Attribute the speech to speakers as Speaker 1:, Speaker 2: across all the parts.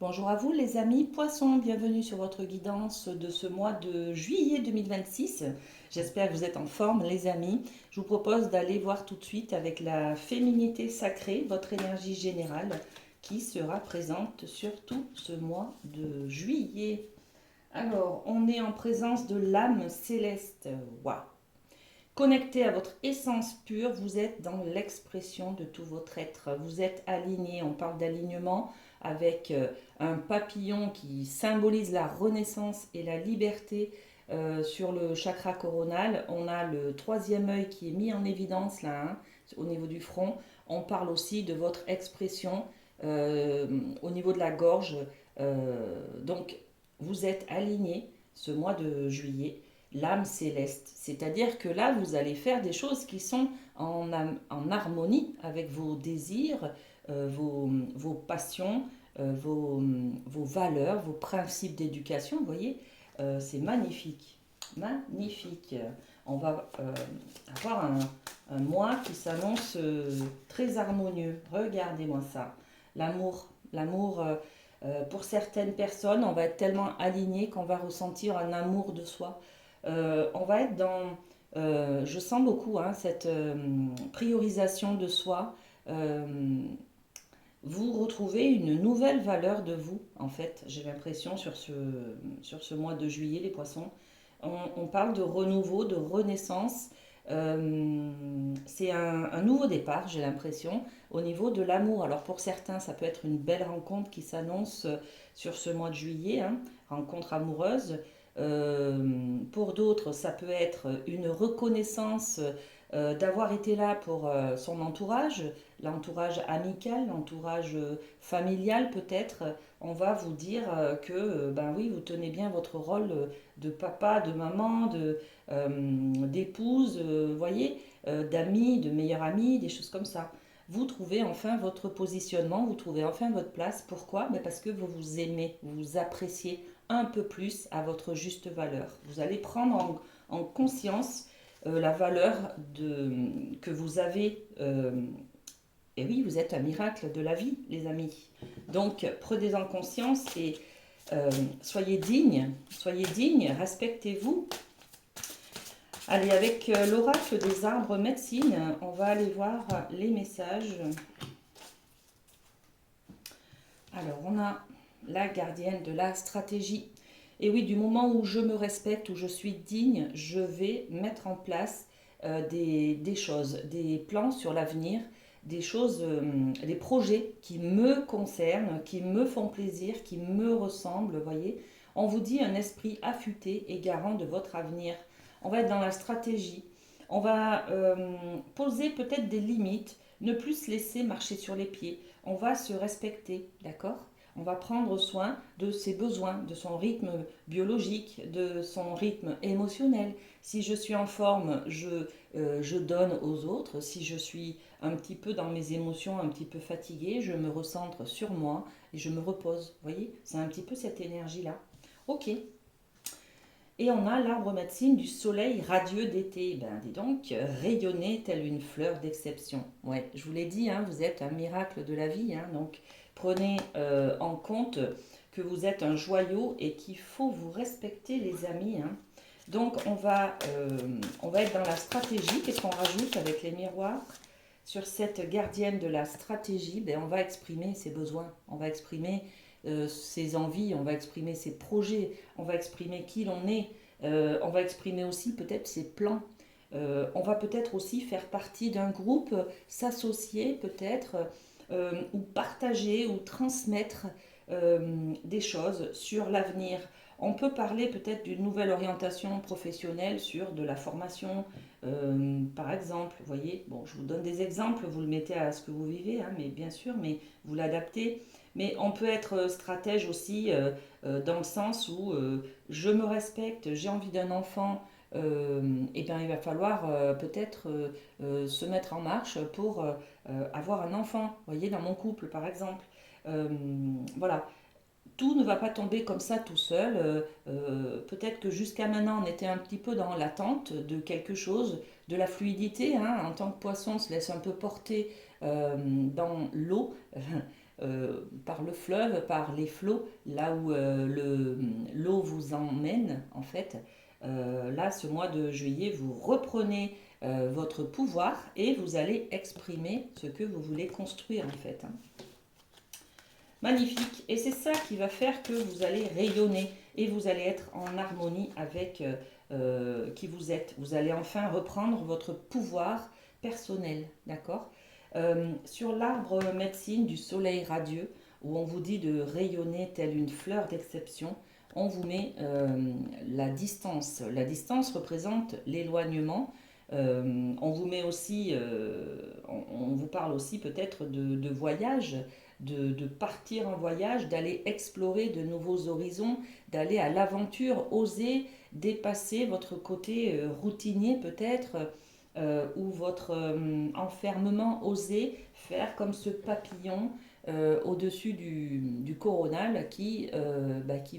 Speaker 1: Bonjour à vous les amis poissons, bienvenue sur votre guidance de ce mois de juillet 2026. J'espère que vous êtes en forme les amis. Je vous propose d'aller voir tout de suite avec la féminité sacrée, votre énergie générale qui sera présente sur tout ce mois de juillet. Alors, on est en présence de l'âme céleste. Waouh! Connecté à votre essence pure, vous êtes dans l'expression de tout votre être. Vous êtes aligné, on parle d'alignement avec un papillon qui symbolise la renaissance et la liberté sur le chakra coronal. On a le troisième œil qui est mis en évidence là, hein, au niveau du front. On parle aussi de votre expression au niveau de la gorge. Donc, vous êtes aligné ce mois de juillet l'âme céleste. C'est-à-dire que là, vous allez faire des choses qui sont en harmonie avec vos désirs, vos passions, vos valeurs, vos principes d'éducation. Vous voyez, c'est magnifique. Magnifique. On va avoir un mois qui s'annonce très harmonieux. Regardez-moi ça. L'amour, pour certaines personnes, on va être tellement aligné qu'on va ressentir un amour de soi. On va être je sens beaucoup hein, cette priorisation de soi. Euh, vous retrouvez une nouvelle valeur de vous, en fait, j'ai l'impression, sur ce mois de juillet, les poissons. On parle de renouveau, de renaissance. C'est un nouveau départ, j'ai l'impression, au niveau de l'amour. Alors pour certains, ça peut être une belle rencontre qui s'annonce sur ce mois de juillet, hein, rencontre amoureuse. Pour d'autres, ça peut être une reconnaissance d'avoir été là pour son entourage, l'entourage amical, l'entourage familial peut-être. On va vous dire que ben oui, vous tenez bien votre rôle de papa, de maman, d'épouse, voyez, d'amis, de meilleur ami, des choses comme ça. Vous trouvez enfin votre positionnement, vous trouvez enfin votre place. Pourquoi? Ben parce que vous vous aimez, vous vous appréciez un peu plus à votre juste valeur. Vous allez prendre en conscience la valeur que vous avez. Et oui, vous êtes un miracle de la vie, les amis. Donc, prenez-en conscience et soyez digne, respectez-vous. Allez, avec l'oracle des arbres médecine, on va aller voir les messages. Alors, on a la gardienne de la stratégie. Et oui, du moment où je me respecte, où je suis digne, je vais mettre en place des choses, des plans sur l'avenir, des choses, des projets qui me concernent, qui me font plaisir, qui me ressemblent, voyez. On vous dit un esprit affûté et garant de votre avenir. On va être dans la stratégie. On va poser peut-être des limites, ne plus se laisser marcher sur les pieds. On va se respecter, d'accord? On va prendre soin de ses besoins, de son rythme biologique, de son rythme émotionnel. Si je suis en forme, je donne aux autres. Si je suis un petit peu dans mes émotions, un petit peu fatiguée, je me recentre sur moi et je me repose. Vous voyez, c'est un petit peu cette énergie-là. Ok. Et on a l'arbre médecine du soleil radieux d'été. Ben, dis donc, rayonner telle une fleur d'exception. Ouais, je vous l'ai dit, hein, vous êtes un miracle de la vie. Hein, donc, prenez en compte que vous êtes un joyau et qu'il faut vous respecter, les amis. Hein. Donc, on va être dans la stratégie. Qu'est-ce qu'on rajoute avec les miroirs? Sur cette gardienne de la stratégie, ben, on va exprimer ses besoins, on va exprimer ses envies, on va exprimer ses projets, on va exprimer qui l'on est, on va exprimer aussi peut-être ses plans. On va peut-être aussi faire partie d'un groupe, s'associer peut-être, ou partager ou transmettre des choses sur l'avenir. On peut parler peut-être d'une nouvelle orientation professionnelle sur de la formation, par exemple. Vous voyez, bon, je vous donne des exemples, vous le mettez à ce que vous vivez, hein, mais bien sûr, mais vous l'adaptez. Mais on peut être stratège aussi dans le sens où je me respecte, j'ai envie d'un enfant, et bien il va falloir peut-être se mettre en marche pour avoir un enfant, vous voyez, dans mon couple par exemple. Euh, voilà, tout ne va pas tomber comme ça tout seul. Peut-être que jusqu'à maintenant, on était un petit peu dans l'attente de quelque chose, de la fluidité. Hein. En tant que poisson, on se laisse un peu porter dans l'eau. par le fleuve, par les flots, là où l'eau vous emmène en fait. Là, ce mois de juillet, vous reprenez votre pouvoir et vous allez exprimer ce que vous voulez construire en fait, hein. Magnifique. Et c'est ça qui va faire que vous allez rayonner et vous allez être en harmonie avec qui vous êtes. Vous allez enfin reprendre votre pouvoir personnel, d'accord. Sur l'arbre médecine du soleil radieux, où on vous dit de rayonner telle une fleur d'exception, on vous met la distance. La distance représente l'éloignement. On vous met aussi, on vous parle aussi peut-être de voyage, de partir en voyage, d'aller explorer de nouveaux horizons, d'aller à l'aventure, oser dépasser votre côté routinier peut-être, ou votre enfermement, oser faire comme ce papillon au-dessus du coronal qui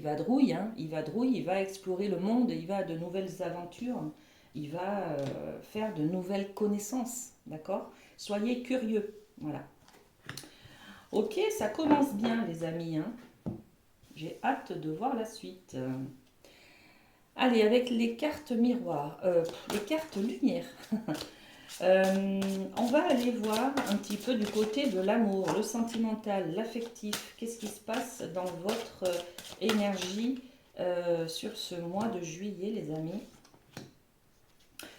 Speaker 1: vadrouille, hein, il va explorer le monde, il va à de nouvelles aventures, il va faire de nouvelles connaissances, d'accord. Soyez curieux, voilà. Ok, ça commence bien les amis, hein. J'ai hâte de voir la suite. Allez, avec les cartes miroirs, les cartes lumière. On va aller voir un petit peu du côté de l'amour, le sentimental, l'affectif. Qu'est-ce qui se passe dans votre énergie sur ce mois de juillet, les amis?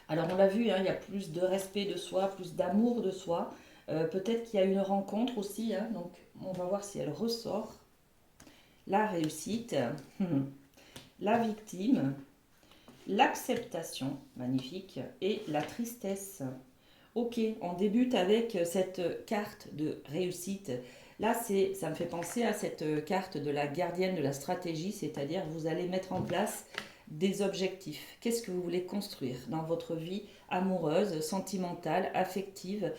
Speaker 1: Alors, on l'a vu, hein, il y a plus de respect de soi, plus d'amour de soi. Peut-être qu'il y a une rencontre aussi, hein, donc on va voir si elle ressort. La réussite, la victime, l'acceptation, magnifique, et la tristesse. Ok, on débute avec cette carte de réussite. Là, ça me fait penser à cette carte de la gardienne de la stratégie, c'est-à-dire vous allez mettre en place des objectifs. Qu'est-ce que vous voulez construire dans votre vie amoureuse, sentimentale, affective?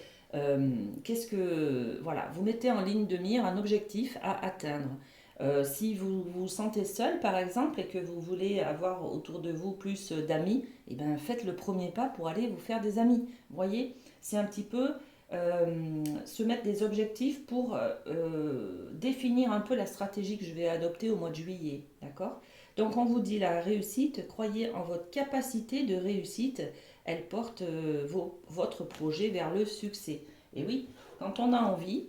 Speaker 1: Voilà, vous mettez en ligne de mire un objectif à atteindre. Si vous vous sentez seul, par exemple, et que vous voulez avoir autour de vous plus d'amis, eh ben, faites le premier pas pour aller vous faire des amis. Vous voyez, c'est un petit peu se mettre des objectifs pour définir un peu la stratégie que je vais adopter au mois de juillet. D'accord? Donc, on vous dit la réussite, croyez en votre capacité de réussite, elle porte votre projet vers le succès. Et oui, quand on a envie,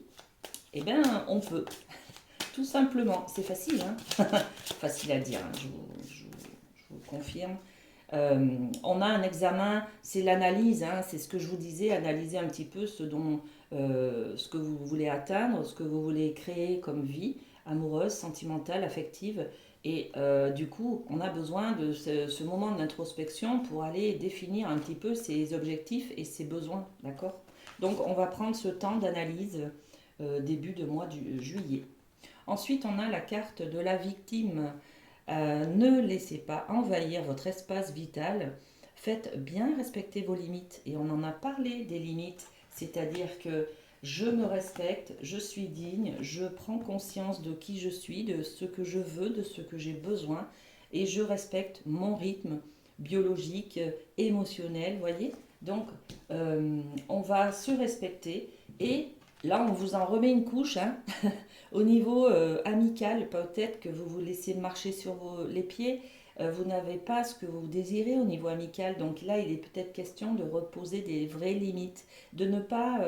Speaker 1: eh ben, on peut. Tout simplement, c'est facile, hein. Facile à dire, hein, je vous confirme. On a un examen, c'est l'analyse, hein, c'est ce que je vous disais, analyser un petit peu ce que vous voulez atteindre, ce que vous voulez créer comme vie amoureuse, sentimentale, affective. Et du coup, on a besoin de ce moment d'introspection pour aller définir un petit peu ses objectifs et ses besoins, d'accord. Donc, on va prendre ce temps d'analyse début de mois de juillet. Ensuite, on a la carte de la victime. Ne laissez pas envahir votre espace vital. Faites bien respecter vos limites. Et on en a parlé des limites, c'est-à-dire que je me respecte, je suis digne, je prends conscience de qui je suis, de ce que je veux, de ce que j'ai besoin, et je respecte mon rythme biologique, émotionnel, voyez. Donc, on va se respecter et là, on vous en remet une couche, hein. Au niveau amical, peut-être que vous vous laissez marcher sur les pieds, vous n'avez pas ce que vous désirez au niveau amical. Donc là, il est peut-être question de reposer des vraies limites, de ne pas...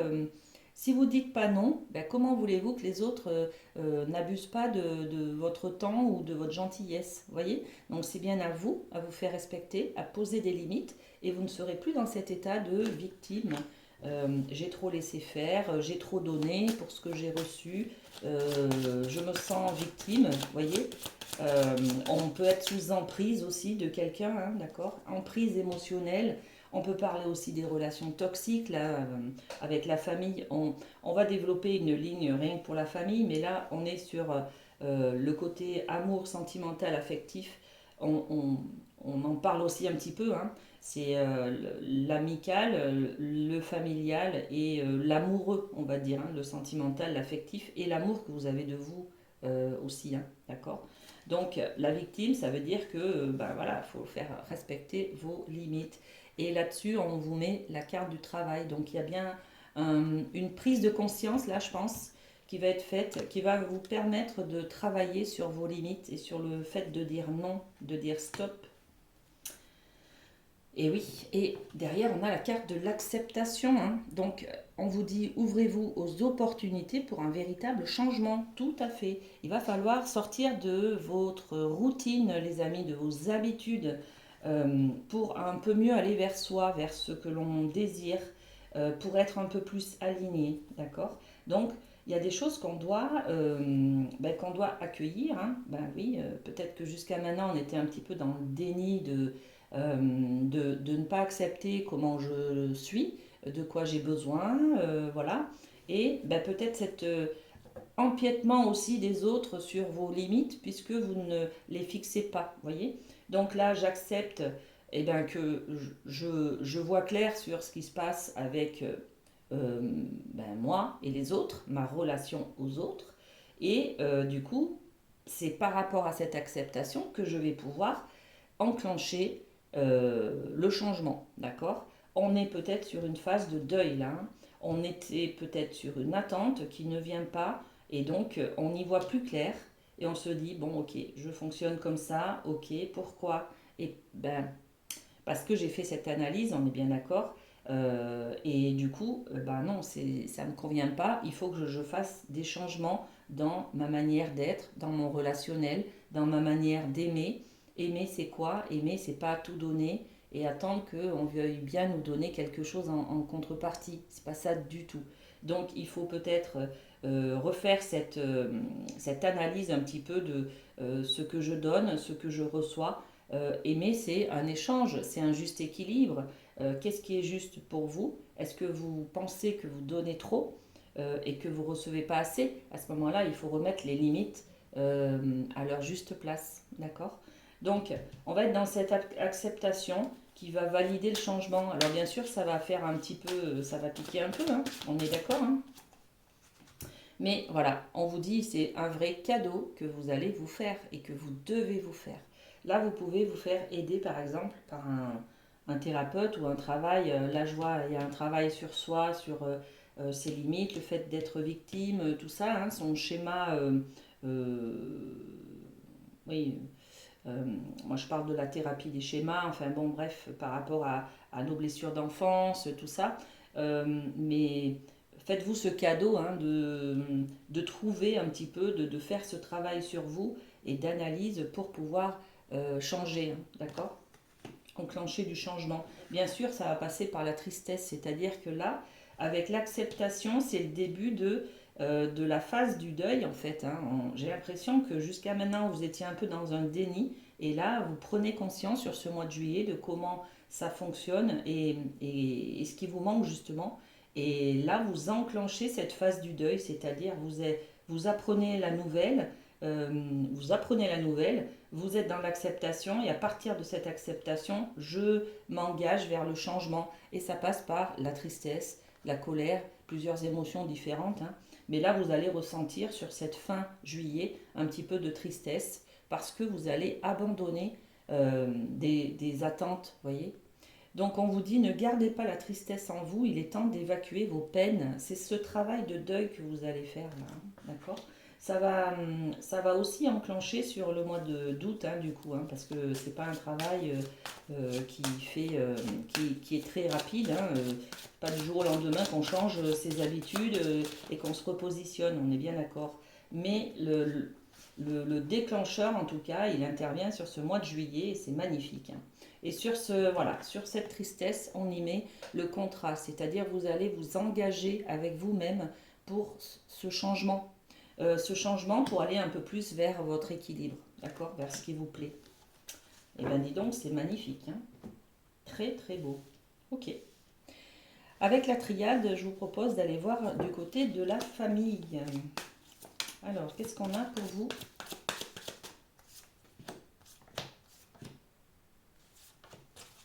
Speaker 1: si vous dites pas non, ben comment voulez-vous que les autres n'abusent pas de votre temps ou de votre gentillesse, voyez. Donc c'est bien à vous faire respecter, à poser des limites, et vous ne serez plus dans cet état de victime. J'ai trop laissé faire, j'ai trop donné pour ce que j'ai reçu, je me sens victime, vous voyez. On peut être sous emprise aussi de quelqu'un, hein, d'accord. Emprise émotionnelle. On peut parler aussi des relations toxiques, là, avec la famille. On va développer une ligne rien que pour la famille, mais là, on est sur le côté amour sentimental, affectif. On, on- on en parle aussi un petit peu, hein. C'est l'amical, le familial et l'amoureux, on va dire, hein, le sentimental, l'affectif et l'amour que vous avez de vous aussi, hein, d'accord. Donc la victime, ça veut dire que ben voilà, il faut faire respecter vos limites. Et là-dessus, on vous met la carte du travail. Donc il y a bien une prise de conscience, là, je pense, qui va être faite, qui va vous permettre de travailler sur vos limites et sur le fait de dire non, de dire stop. Et oui, et derrière, on a la carte de l'acceptation, hein. Donc, on vous dit, ouvrez-vous aux opportunités pour un véritable changement. Tout à fait. Il va falloir sortir de votre routine, les amis, de vos habitudes, pour un peu mieux aller vers soi, vers ce que l'on désire, pour être un peu plus aligné, d'accord? Donc, il y a des choses qu'on doit accueillir, hein. Ben oui, peut-être que jusqu'à maintenant, on était un petit peu dans le déni de ne pas accepter comment je suis, de quoi j'ai besoin, voilà. Et ben, peut-être cet empiètement aussi des autres sur vos limites, puisque vous ne les fixez pas, voyez. Donc là, j'accepte eh ben, que je vois clair sur ce qui se passe avec ben, moi et les autres, ma relation aux autres. Et du coup, c'est par rapport à cette acceptation que je vais pouvoir enclencher le changement, d'accord? On est peut-être sur une phase de deuil là, hein. On était peut-être sur une attente qui ne vient pas, et donc on y voit plus clair, et on se dit, bon ok, je fonctionne comme ça, ok, pourquoi? Et ben, parce que j'ai fait cette analyse, on est bien d'accord, et du coup, ben non, ça ne me convient pas, il faut que je fasse des changements dans ma manière d'être, dans mon relationnel, dans ma manière d'aimer. Aimer, c'est quoi? Aimer, c'est pas tout donner et attendre qu'on veuille bien nous donner quelque chose en contrepartie. C'est pas ça du tout. Donc, il faut peut-être refaire cette analyse un petit peu de ce que je donne, ce que je reçois. Aimer, c'est un échange, c'est un juste équilibre. Qu'est-ce qui est juste pour vous? Est-ce que vous pensez que vous donnez trop et que vous recevez pas assez? À ce moment-là, il faut remettre les limites à leur juste place. D'accord? Donc, on va être dans cette acceptation qui va valider le changement. Alors, bien sûr, ça va faire un petit peu, ça va piquer un peu, hein, on est d'accord, hein. Mais voilà, on vous dit c'est un vrai cadeau que vous allez vous faire et que vous devez vous faire. Là, vous pouvez vous faire aider par exemple par un thérapeute ou un travail. Là, je vois, il y a un travail sur soi, sur ses limites, le fait d'être victime, tout ça, hein, son schéma. Euh, oui, euh, moi je parle de la thérapie des schémas, enfin bon, bref, par rapport à nos blessures d'enfance, tout ça. Mais faites-vous ce cadeau hein, de trouver un petit peu, de faire ce travail sur vous et d'analyse pour pouvoir changer, hein, d'accord? Enclencher du changement. Bien sûr, ça va passer par la tristesse, c'est-à-dire que là, avec l'acceptation, c'est le début de la phase du deuil, en fait, hein. J'ai l'impression que jusqu'à maintenant, vous étiez un peu dans un déni, et là, vous prenez conscience sur ce mois de juillet de comment ça fonctionne et ce qui vous manque justement. Et là, vous enclenchez cette phase du deuil, c'est-à-dire vous apprenez la nouvelle, vous apprenez la nouvelle, vous êtes dans l'acceptation et à partir de cette acceptation, je m'engage vers le changement et ça passe par la tristesse, la colère, plusieurs émotions différentes, hein. Mais là, vous allez ressentir sur cette fin juillet un petit peu de tristesse parce que vous allez abandonner des attentes, voyez. Donc on vous dit ne gardez pas la tristesse en vous, il est temps d'évacuer vos peines. C'est ce travail de deuil que vous allez faire là, hein, d'accord? Ça va aussi enclencher sur le mois d'août, hein, du coup, hein, parce que c'est pas un travail qui est très rapide, hein, pas du jour au lendemain qu'on change ses habitudes et qu'on se repositionne, on est bien d'accord. Mais le déclencheur, en tout cas, il intervient sur ce mois de juillet et c'est magnifique, hein. Et voilà, sur cette tristesse, on y met le contrat, c'est-à-dire vous allez vous engager avec vous-même pour ce changement pour aller un peu plus vers votre équilibre, d'accord, vers ce qui vous plaît. Et bien dis donc, c'est magnifique, hein, très très beau. Ok. Avec la triade, je vous propose d'aller voir du côté de la famille. Alors, qu'est-ce qu'on a pour vous?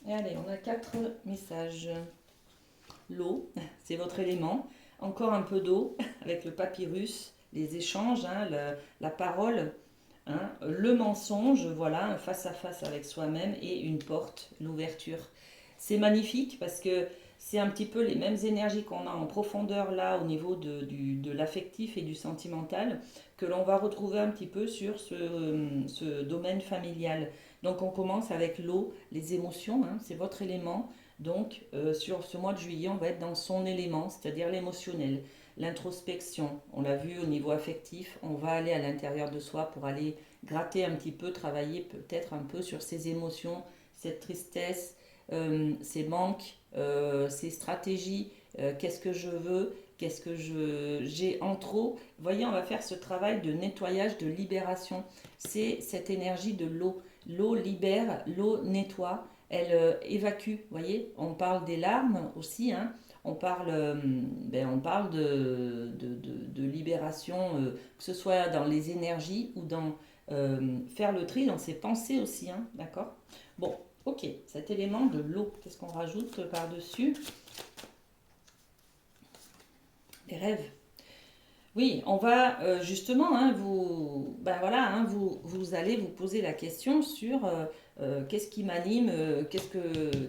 Speaker 1: Et allez, on a 4 messages. L'eau, c'est votre élément. Encore un peu d'eau avec le papyrus, les échanges, hein, la parole, hein, le mensonge, voilà, face à face avec soi-même et une porte, l'ouverture. C'est magnifique parce que c'est un petit peu les mêmes énergies qu'on a en profondeur là au niveau de l'affectif et du sentimental que l'on va retrouver un petit peu sur ce domaine familial. Donc on commence avec l'eau, les émotions, hein, c'est votre élément. Donc sur ce mois de juillet, on va être dans son élément, c'est-à-dire l'émotionnel, l'introspection. On l'a vu au niveau affectif, on va aller à l'intérieur de soi pour aller gratter un petit peu, travailler peut-être un peu sur ses émotions, cette tristesse, ces manques, ces stratégies, qu'est-ce que je veux, qu'est-ce que j'ai en trop. Vous voyez, on va faire ce travail de nettoyage, de libération. C'est cette énergie de l'eau. L'eau libère, l'eau nettoie, elle évacue. Vous voyez, on parle des larmes aussi, hein. On parle de libération, que ce soit dans les énergies ou dans faire le tri dans ses pensées aussi, hein, d'accord. Bon, ok, cet élément de l'eau, qu'est-ce qu'on rajoute par-dessus? Les rêves. Oui, on va justement, hein, ben voilà, hein, vous allez vous poser la question sur qu'est-ce qui m'anime,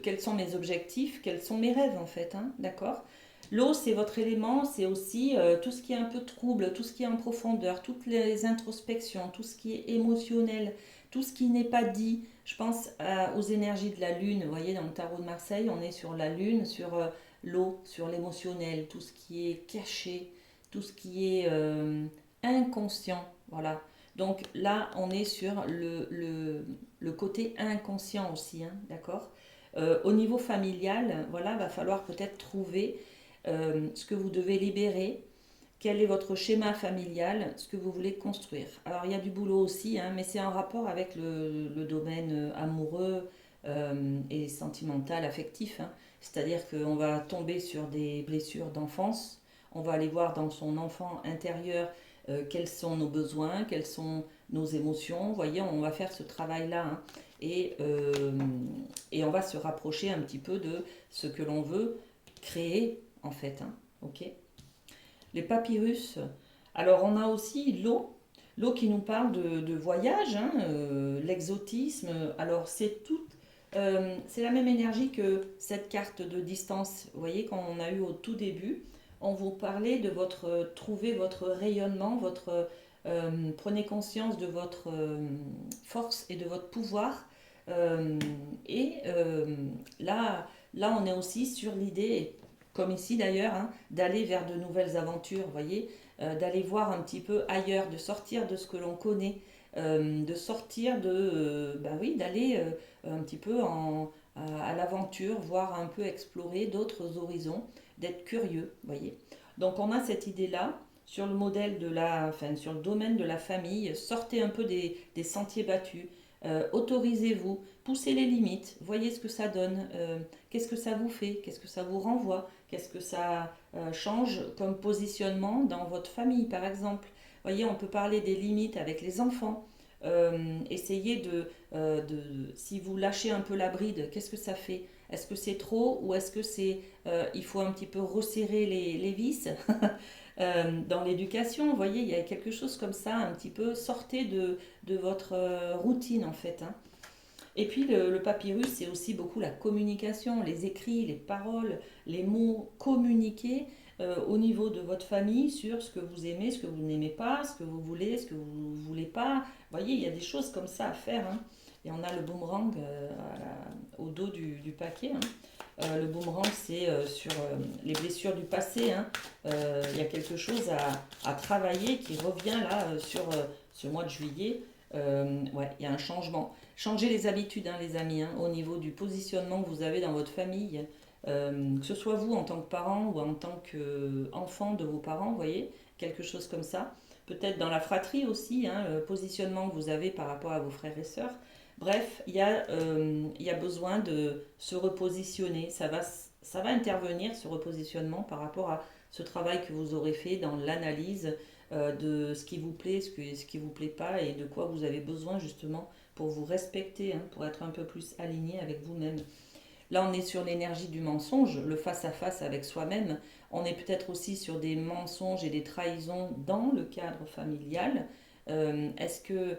Speaker 1: quels sont mes objectifs, quels sont mes rêves en fait, hein, d'accord? L'eau, c'est votre élément, c'est aussi tout ce qui est un peu trouble, tout ce qui est en profondeur, toutes les introspections, tout ce qui est émotionnel, tout ce qui n'est pas dit. Je pense aux énergies de la lune, vous voyez, dans le tarot de Marseille, on est sur la lune, sur l'eau, sur l'émotionnel, tout ce qui est caché, tout ce qui est inconscient. Voilà. Donc là, on est sur le côté inconscient aussi, hein, d'accord. Au niveau familial, voilà, va falloir peut-être trouver ce que vous devez libérer, quel est votre schéma familial, ce que vous voulez construire. Alors il y a du boulot aussi, hein, mais c'est en rapport avec le domaine amoureux et sentimental, affectif, hein. C'est-à-dire qu'on va tomber sur des blessures d'enfance, on va aller voir dans son enfant intérieur quels sont nos besoins, quelles sont nos émotions. Vous voyez, on va faire ce travail-là, hein, et, euh, et on va se rapprocher un petit peu de ce que l'on veut créer en fait, hein. Ok. Les papyrus. Alors on a aussi l'eau, l'eau qui nous parle de voyage, hein, l'exotisme. Alors c'est la même énergie que cette carte de distance. Vous voyez, quand on a eu au tout début, on vous parlait de votre trouver votre rayonnement, prenez conscience de votre force et de votre pouvoir. Euh, et là, là, on est aussi sur l'idée, comme ici d'ailleurs, hein, d'aller vers de nouvelles aventures, vous voyez, d'aller voir un petit peu ailleurs, de sortir de ce que l'on connaît, de sortir bah oui, d'aller un petit peu à l'aventure, voir un peu explorer d'autres horizons, d'être curieux, vous voyez. Donc on a cette idée-là sur le modèle enfin, sur le domaine de la famille, sortez un peu des sentiers battus, autorisez-vous, poussez les limites, voyez ce que ça donne, qu'est-ce que ça vous fait, qu'est-ce que ça vous renvoie, qu'est-ce que ça change comme positionnement dans votre famille, par exemple. Voyez, on peut parler des limites avec les enfants. Essayez si vous lâchez un peu la bride, qu'est-ce que ça fait? Est-ce que c'est trop ou est-ce que il faut un petit peu resserrer les vis dans l'éducation? Vous voyez, il y a quelque chose comme ça, un petit peu, sortez de votre routine en fait, hein. Et puis le papyrus, c'est aussi beaucoup la communication, les écrits, les paroles, les mots communiqués au niveau de votre famille sur ce que vous aimez, ce que vous n'aimez pas, ce que vous voulez, ce que vous ne voulez pas. Vous voyez, il y a des choses comme ça à faire, hein. Et on a le boomerang au dos du paquet, hein. Le boomerang, c'est sur les blessures du passé, hein. Il y a quelque chose à travailler qui revient là sur ce mois de juillet. Ouais, il y a un changement. Changez les habitudes, hein, les amis, hein, au niveau du positionnement que vous avez dans votre famille, que ce soit vous en tant que parent ou en tant qu'enfant de vos parents, vous voyez, quelque chose comme ça. Peut-être dans la fratrie aussi, hein, le positionnement que vous avez par rapport à vos frères et sœurs. Bref, il y a besoin de se repositionner. Ça va intervenir, ce repositionnement, par rapport à ce travail que vous aurez fait dans l'analyse de ce qui vous plaît, ce qui vous plaît pas et de quoi vous avez besoin justement pour vous respecter, hein, pour être un peu plus aligné avec vous-même. Là, on est sur l'énergie du mensonge, le face-à-face avec soi-même. On est peut-être aussi sur des mensonges et des trahisons dans le cadre familial. Est-ce que...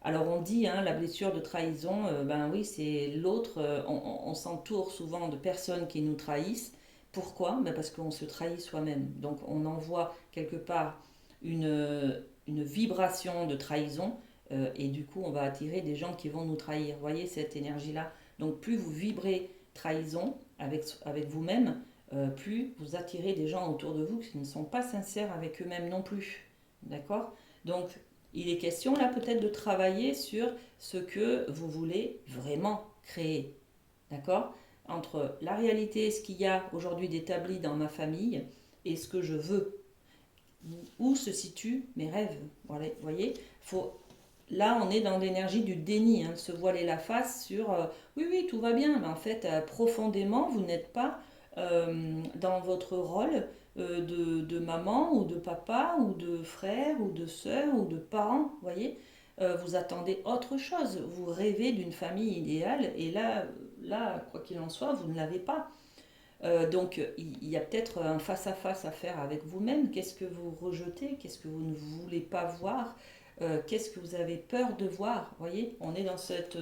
Speaker 1: Alors on dit, hein, la blessure de trahison, ben oui, c'est l'autre, on s'entoure souvent de personnes qui nous trahissent, Pourquoi? Ben parce qu'on se trahit soi-même. Donc on envoie quelque part une vibration de trahison et du coup on va attirer des gens qui vont nous trahir. Vous voyez cette énergie-là? Donc plus vous vibrez trahison avec vous-même, plus vous attirez des gens autour de vous qui ne sont pas sincères avec eux-mêmes non plus. D'accord? Donc il est question là peut-être de travailler sur ce que vous voulez vraiment créer. D'accord? Entre la réalité, ce qu'il y a aujourd'hui d'établi dans ma famille et ce que je veux. Où se situent mes rêves? Voilà, vous voyez, faut, là on est dans l'énergie du déni, hein, de se voiler la face sur oui, oui, tout va bien, mais en fait, profondément, vous n'êtes pas dans votre rôle de maman ou de papa ou de frère ou de sœur ou de parent, vous voyez. Vous attendez autre chose, vous rêvez d'une famille idéale et là, quoi qu'il en soit, vous ne l'avez pas. Donc il y a peut-être un face-à-face à faire avec vous-même. Qu'est-ce que vous rejetez? Qu'est-ce que vous ne voulez pas voir? Qu'est-ce que vous avez peur de voir? Vous voyez, on est dans cette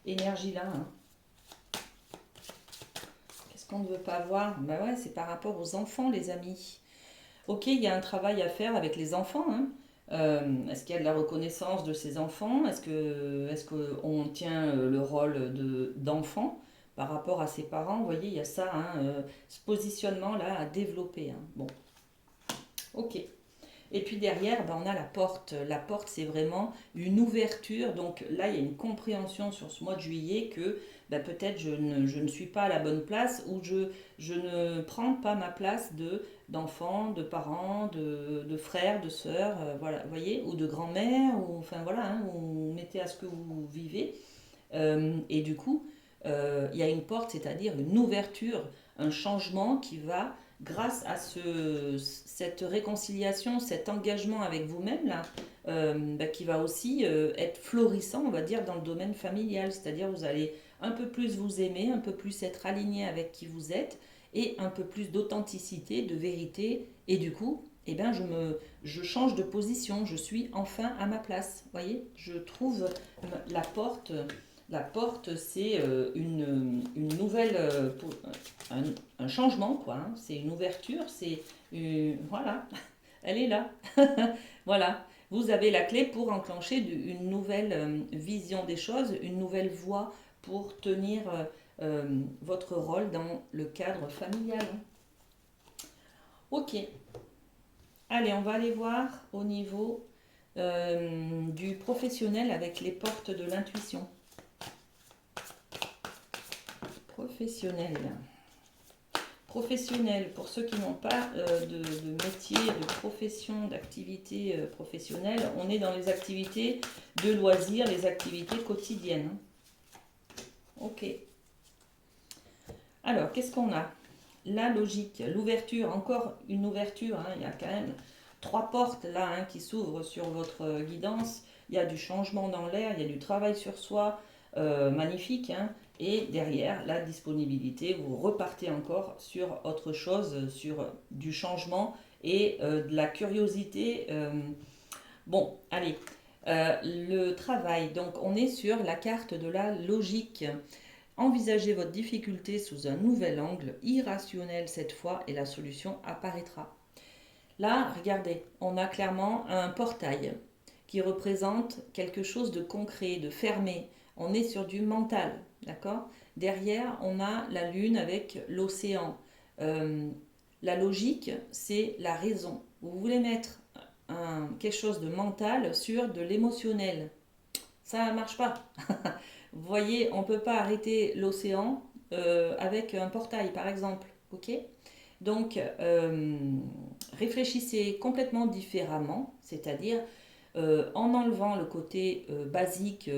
Speaker 1: énergie-là, hein. Qu'est-ce qu'on ne veut pas voir? Ben ouais, c'est par rapport aux enfants, les amis. Ok, il y a un travail à faire avec les enfants, hein. Est-ce qu'il y a de la reconnaissance de ces enfants? Est-ce qu'on tient le rôle d'enfant par rapport à ses parents? Vous voyez, il y a ça, hein, ce positionnement-là à développer, hein. Bon, ok. Et puis derrière, ben, on a la porte. La porte, c'est vraiment une ouverture. Donc là, il y a une compréhension sur ce mois de juillet que ben, peut-être je ne suis pas à la bonne place ou je ne prends pas ma place d'enfant, de parents, de frères, de sœurs, voilà, vous voyez, ou de grand-mère, ou enfin voilà, hein, vous mettez à ce que vous vivez. Et du coup, il y a une porte, c'est-à-dire une ouverture, un changement qui va, grâce à cette réconciliation, cet engagement avec vous-même, là, bah, qui va aussi être florissant, on va dire, dans le domaine familial. C'est-à-dire, vous allez un peu plus vous aimer, un peu plus être aligné avec qui vous êtes, et un peu plus d'authenticité, de vérité. Et du coup, eh ben, je change de position, je suis enfin à ma place. Vous voyez, je trouve la porte. La porte, c'est une nouvelle, un changement, quoi, hein. C'est une ouverture, voilà, elle est là. Voilà, vous avez la clé pour enclencher une nouvelle vision des choses, une nouvelle voie pour tenir votre rôle dans le cadre familial, hein. Ok, allez, on va aller voir au niveau du professionnel avec les portes de l'intuition. Professionnel. Professionnel, pour ceux qui n'ont pas de métier, de profession, d'activité professionnelle, on est dans les activités de loisirs, les activités quotidiennes. Ok. Alors, qu'est-ce qu'on a? La logique, l'ouverture, encore une ouverture, hein. Il y a quand même 3 portes là, hein, qui s'ouvrent sur votre guidance. Il y a du changement dans l'air, il y a du travail sur soi, magnifique, hein. Et derrière, la disponibilité, vous repartez encore sur autre chose, sur du changement et de la curiosité. Bon, allez, le travail, donc on est sur la carte de la logique. Envisagez votre difficulté sous un nouvel angle, irrationnel cette fois, et la solution apparaîtra. Là, regardez, on a clairement un portail qui représente quelque chose de concret, de fermé. On est sur du mental, d'accord? Derrière, on a la lune avec l'océan. Euh, la logique, c'est la raison. Vous voulez mettre quelque chose de mental sur de l'émotionnel. Ça ne marche pas. Vous voyez, on ne peut pas arrêter l'océan avec un portail, par exemple. Ok? Donc, réfléchissez complètement différemment, c'est-à-dire en enlevant le côté basique,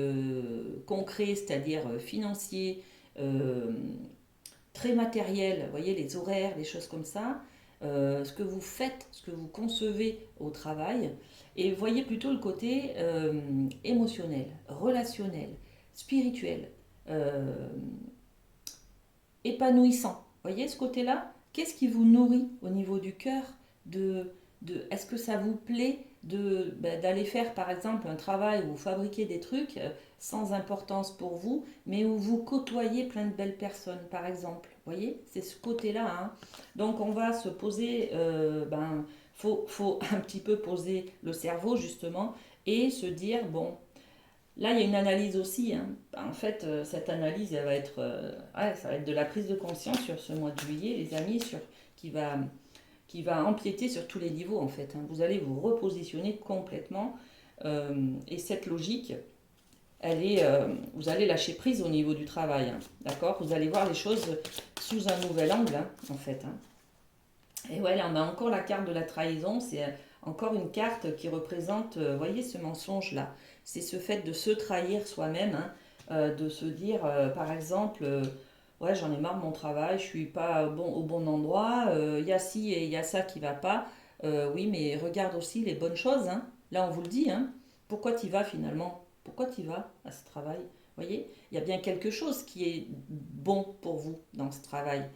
Speaker 1: concret, c'est-à-dire financier, euh, très matériel, vous voyez, les horaires, les choses comme ça, ce que vous faites, ce que vous concevez au travail, et voyez plutôt le côté émotionnel, relationnel, spirituel, euh, épanouissant. Voyez ce côté-là? Qu'est-ce qui vous nourrit au niveau du cœur est-ce que ça vous plaît d'aller faire par exemple un travail où vous fabriquez des trucs sans importance pour vous, mais où vous côtoyez plein de belles personnes par exemple? Vous voyez, c'est ce côté-là, hein. Donc on va se poser, faut un petit peu poser le cerveau justement et se dire, bon, là il y a une analyse aussi, hein. En fait, cette analyse, elle va être, ouais, ça va être de la prise de conscience sur ce mois de juillet, les amis, qui va empiéter sur tous les niveaux en fait, hein. Vous allez vous repositionner complètement et cette logique, vous allez lâcher prise au niveau du travail, hein, d'accord. Vous allez voir les choses sous un nouvel angle, hein, en fait, hein. Et ouais, là, on a encore la carte de la trahison. C'est encore une carte qui représente, voyez, ce mensonge-là. C'est ce fait de se trahir soi-même, hein, de se dire, par exemple, ouais, j'en ai marre de mon travail, je suis pas au bon endroit, il y a ci et il y a ça qui va pas. Oui, mais regarde aussi les bonnes choses, hein. Là, on vous le dit, hein. Pourquoi tu y vas finalement? Pourquoi tu y vas à ce travail? Voyez, il y a bien quelque chose qui est bon pour vous dans ce travail.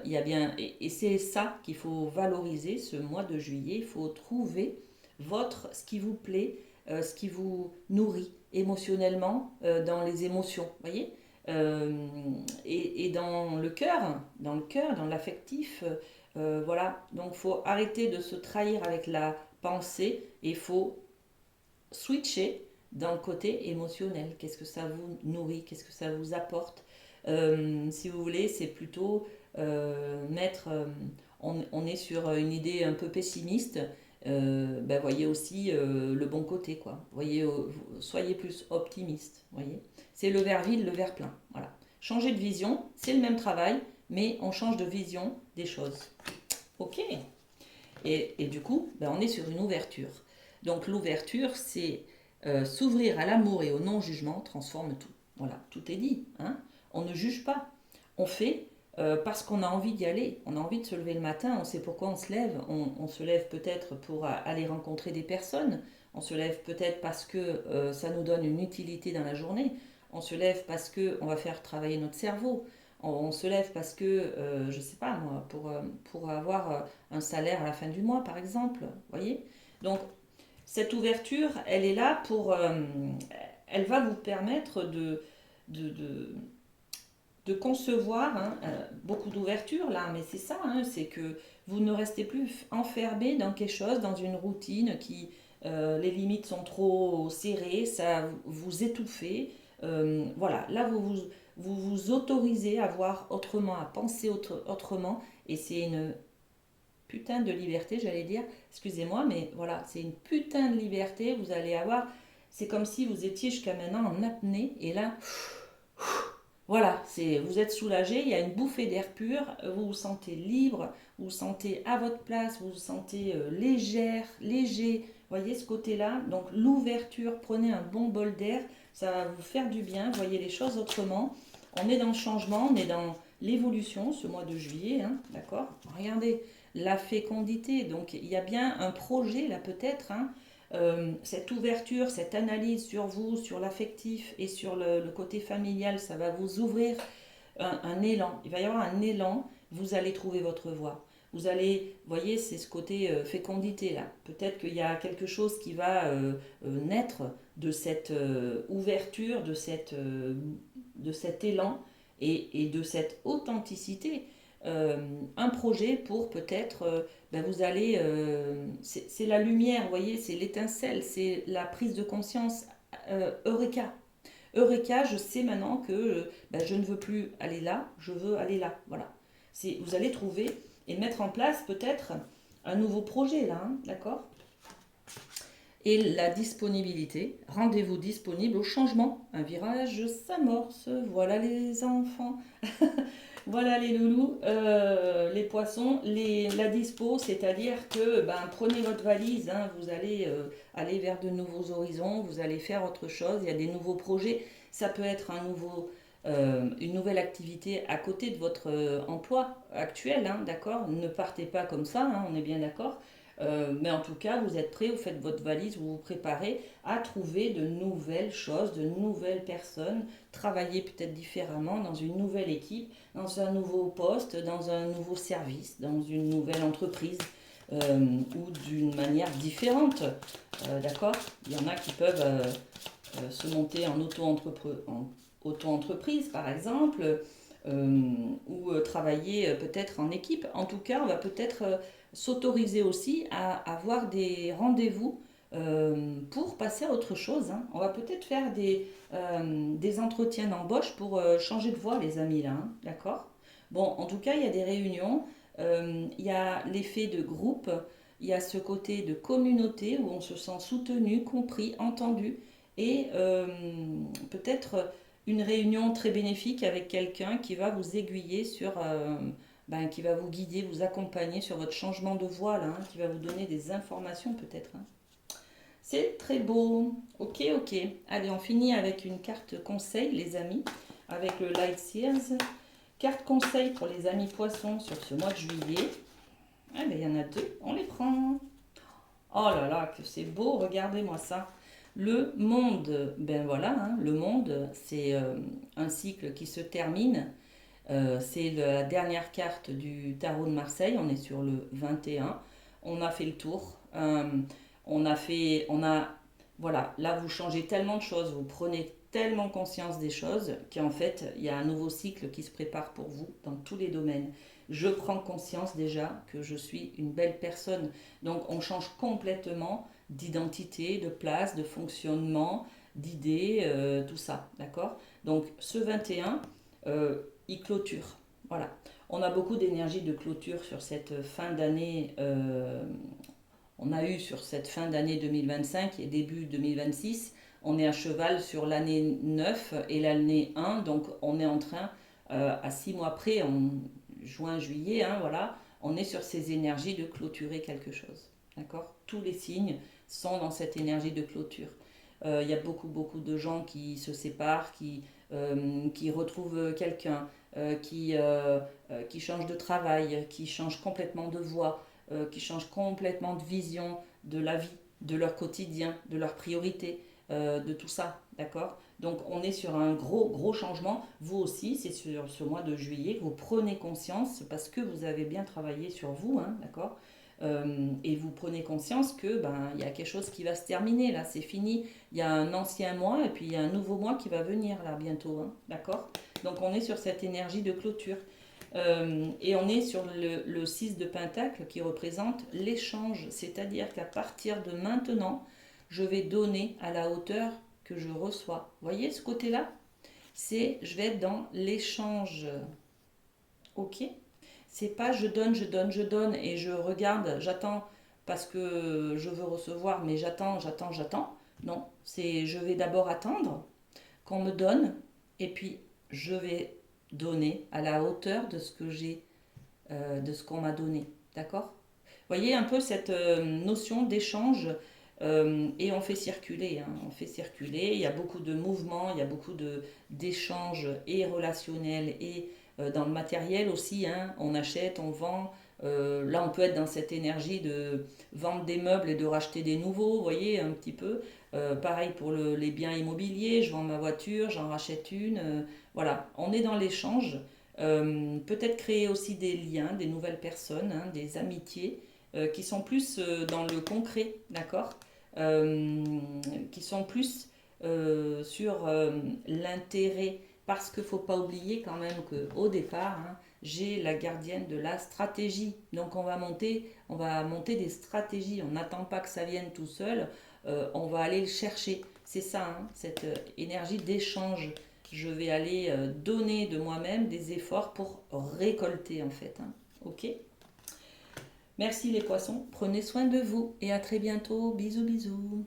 Speaker 1: Il y a bien, et c'est ça qu'il faut valoriser ce mois de juillet. Il faut trouver ce qui vous plaît, ce qui vous nourrit émotionnellement dans les émotions, voyez. Et dans le cœur, dans l'affectif, voilà. Donc, il faut arrêter de se trahir avec la pensée et il faut switcher dans le côté émotionnel. Qu'est-ce que ça vous nourrit? Qu'est-ce que ça vous apporte? Si vous voulez, c'est plutôt mettre. On est sur une idée un peu pessimiste. Voyez aussi le bon côté, quoi. Voyez, soyez plus optimiste. Voyez, c'est le verre vide, le verre plein. Voilà. Changer de vision, c'est le même travail, mais on change de vision des choses. Ok. Et du coup, on est sur une ouverture. Donc l'ouverture, c'est s'ouvrir à l'amour et au non-jugement transforme tout. Voilà, tout est dit, hein. On ne juge pas. On fait parce qu'on a envie d'y aller. On a envie de se lever le matin, on sait pourquoi on se lève. On se lève peut-être pour aller rencontrer des personnes. On se lève peut-être parce que ça nous donne une utilité dans la journée. On se lève parce qu'on va faire travailler notre cerveau. On se lève parce que, je ne sais pas moi, pour avoir un salaire à la fin du mois, par exemple. Voyez. Donc, cette ouverture, elle est là elle va vous permettre de, de, de concevoir, hein, beaucoup d'ouverture là, mais c'est ça, hein, c'est que vous ne restez plus enfermé dans quelque chose, dans une routine qui, les limites sont trop serrées, ça vous étouffez. Voilà, là vous autorisez à voir autrement, à penser autrement, et c'est une putain de liberté, j'allais dire, excusez-moi, mais voilà, c'est une putain de liberté, vous allez avoir, c'est comme si vous étiez jusqu'à maintenant en apnée, et là, voilà, vous êtes soulagé, il y a une bouffée d'air pur, vous vous sentez libre, vous vous sentez à votre place, vous vous sentez légère, léger, voyez ce côté-là. Donc l'ouverture, prenez un bon bol d'air, ça va vous faire du bien, voyez les choses autrement. On est dans le changement, on est dans l'évolution ce mois de juillet, hein, d'accord. Regardez, la fécondité, donc il y a bien un projet là peut-être, hein, cette ouverture, cette analyse sur vous, sur l'affectif et sur le côté familial, ça va vous ouvrir un élan. Il va y avoir un élan, vous allez trouver votre voie. Vous allez, voyez, c'est ce côté fécondité là. Peut-être qu'il y a quelque chose qui va naître de cette ouverture, de cet élan et de cette authenticité. Un projet pour peut-être, vous allez, c'est la lumière, vous voyez, c'est l'étincelle, c'est la prise de conscience. Eureka. Eureka, je sais maintenant que je ne veux plus aller là, je veux aller là. Voilà. Vous allez trouver et mettre en place peut-être un nouveau projet là, hein, d'accord. Et la disponibilité, rendez-vous disponible au changement. Un virage s'amorce, voilà les enfants. Voilà les loulous, les poissons, la dispo, c'est-à-dire que prenez votre valise, hein, vous allez aller vers de nouveaux horizons, vous allez faire autre chose, il y a des nouveaux projets, ça peut être une nouvelle activité à côté de votre emploi actuel, hein, d'accord. Ne partez pas comme ça, hein, on est bien d'accord. Mais en tout cas, vous êtes prêts, vous faites votre valise, vous vous préparez à trouver de nouvelles choses, de nouvelles personnes, travailler peut-être différemment dans une nouvelle équipe, dans un nouveau poste, dans un nouveau service, dans une nouvelle entreprise ou d'une manière différente. D'accord. Il y en a qui peuvent se monter en auto-entreprise, par exemple. ou travailler peut-être en équipe. En tout cas, on va peut-être s'autoriser aussi à avoir des rendez-vous pour passer à autre chose, hein. On va peut-être faire des entretiens d'embauche pour changer de voie, les amis, là, hein, d'accord? Bon, en tout cas, il y a des réunions, il y a l'effet de groupe, il y a ce côté de communauté où on se sent soutenu, compris, entendu, et peut-être une réunion très bénéfique avec quelqu'un qui va vous aiguiller sur, qui va vous guider, vous accompagner sur votre changement de voie, là, hein, qui va vous donner des informations peut-être, hein. C'est très beau. Ok, ok. Allez, on finit avec une carte conseil, les amis, avec le Light Sears. Carte conseil pour les amis poissons sur ce mois de juillet. Ah, ben, il y en a deux, on les prend. Oh là là, que c'est beau, regardez-moi ça. Le monde, ben voilà, hein, le monde, c'est un cycle qui se termine. C'est la dernière carte du tarot de Marseille, on est sur le 21. On a fait le tour. Voilà, là vous changez tellement de choses, vous prenez tellement conscience des choses qu'en fait, il y a un nouveau cycle qui se prépare pour vous dans tous les domaines. Je prends conscience déjà que je suis une belle personne. Donc on change complètement d'identité, de place, de fonctionnement, d'idées, tout ça, d'accord? Donc ce 21, il clôture. Voilà. On a beaucoup d'énergie de clôture sur cette fin d'année. On a eu sur cette fin d'année 2025 et début 2026. On est à cheval sur l'année 9 et l'année 1. Donc on est en train, à 6 mois près, en juin, juillet, hein, voilà, on est sur ces énergies de clôturer quelque chose. D'accord? Tous les signes sont dans cette énergie de clôture. Il y a beaucoup, beaucoup de gens qui se séparent, qui retrouvent quelqu'un, qui changent de travail, qui changent complètement de voie, qui changent complètement de vision de la vie, de leur quotidien, de leurs priorités, de tout ça, d'accord? Donc on est sur un gros, gros changement. Vous aussi, c'est sur ce mois de juillet que vous prenez conscience, parce que vous avez bien travaillé sur vous, hein, d'accord? Et vous prenez conscience que il y a quelque chose qui va se terminer là, c'est fini. Il y a un ancien mois et puis il y a un nouveau mois qui va venir là bientôt, hein, d'accord? Donc on est sur cette énergie de clôture. Et on est sur le 6 de Pentacle qui représente l'échange, c'est-à-dire qu'à partir de maintenant, je vais donner à la hauteur que je reçois. Vous voyez ce côté-là? Je vais être dans l'échange. Ok? C'est pas je donne, je donne, je donne et je regarde, j'attends parce que je veux recevoir, mais j'attends, j'attends, j'attends. Non, c'est je vais d'abord attendre qu'on me donne et puis je vais donner à la hauteur de ce que j'ai, de ce qu'on m'a donné. D'accord? Vous voyez un peu cette notion d'échange et on fait circuler, hein, on fait circuler. Il y a beaucoup de mouvements, il y a beaucoup d'échanges et relationnels et dans le matériel aussi, hein, on achète, on vend. Là, on peut être dans cette énergie de vendre des meubles et de racheter des nouveaux, vous voyez, un petit peu. Pareil pour les biens immobiliers, je vends ma voiture, j'en rachète une. Voilà, on est dans l'échange. Peut-être créer aussi des liens, des nouvelles personnes, hein, des amitiés qui sont plus dans le concret, d'accord? Euh, qui sont plus sur l'intérêt. Parce qu'il ne faut pas oublier quand même qu'au départ, hein, j'ai la gardienne de la stratégie. Donc on va monter des stratégies. On n'attend pas que ça vienne tout seul. On va aller le chercher. C'est ça, hein, cette énergie d'échange. Je vais aller donner de moi-même des efforts pour récolter en fait, hein. Ok? Merci les poissons, prenez soin de vous et à très bientôt. Bisous bisous.